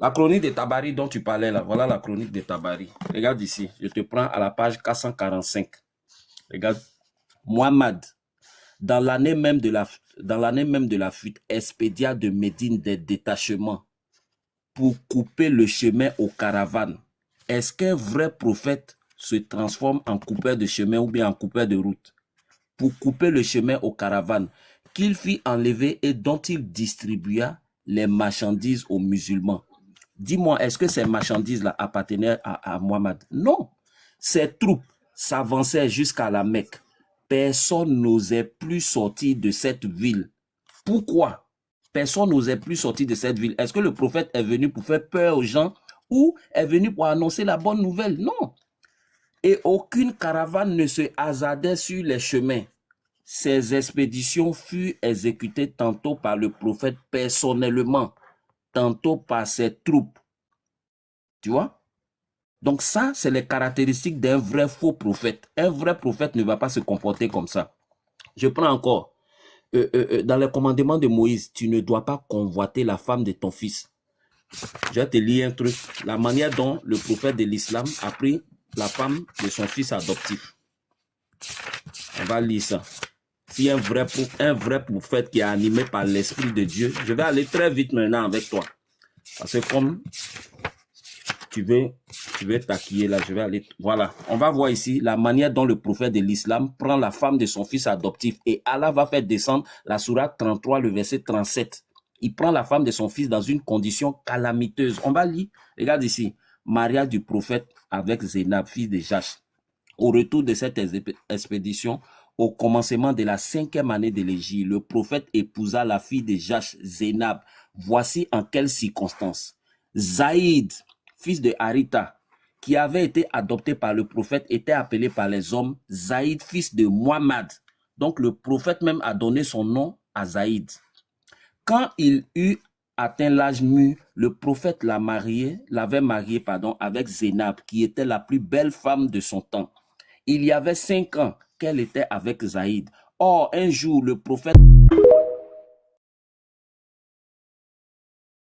La chronique de Tabari dont tu parlais là, voilà la chronique de Tabari. Regarde ici, je te prends à la page 445. Regarde, Muhammad, dans l'année même de la fuite, expédia de Médine des détachements pour couper le chemin aux caravanes. Est-ce qu'un vrai prophète se transforme en coupeur de chemin ou bien en coupeur de route? Pour couper le chemin aux caravanes qu'il fit enlever et dont il distribua les marchandises aux musulmans. Dis-moi, est-ce que ces marchandises-là appartenaient à Muhammad? Non. Ces troupes s'avançaient jusqu'à la Mecque. Personne n'osait plus sortir de cette ville. Pourquoi? Personne n'osait plus sortir de cette ville. Est-ce que le prophète est venu pour faire peur aux gens ou est venu pour annoncer la bonne nouvelle? Non. Et aucune caravane ne se hasardait sur les chemins. Ces expéditions furent exécutées tantôt par le prophète personnellement, tantôt par ses troupes. Tu vois? Donc ça, c'est les caractéristiques d'un vrai faux prophète. Un vrai prophète ne va pas se comporter comme ça. Je prends encore. Dans les commandements de Moïse, tu ne dois pas convoiter la femme de ton fils. Je vais te lire un truc. La manière dont le prophète de l'islam a pris la femme de son fils adoptif. On va lire ça. Si un vrai prophète qui est animé par l'Esprit de Dieu, je vais aller très vite maintenant avec toi. Parce que comme tu veux taquiller là, je vais aller... Voilà, on va voir ici la manière dont le prophète de l'islam prend la femme de son fils adoptif. Et Allah va faire descendre la sourate 33, le verset 37. Il prend la femme de son fils dans une condition calamiteuse. On va lire, regarde ici, mariage du prophète avec Zénab, fils de Jash. Au retour de cette expédition, au commencement de la 5e année de l'Hégire, le prophète épousa la fille de Jash, Zénab. Voici en quelles circonstances. Zaïd, fils de Harita, qui avait été adopté par le prophète, était appelé par les hommes Zaïd, fils de Muhammad. Donc le prophète même a donné son nom à Zaïd. Quand il eut atteint l'âge mûr, le prophète l'avait marié avec Zénab, qui était la plus belle femme de son temps. Il y avait 5 ans qu'elle était avec Zaïd. Or, un jour, le prophète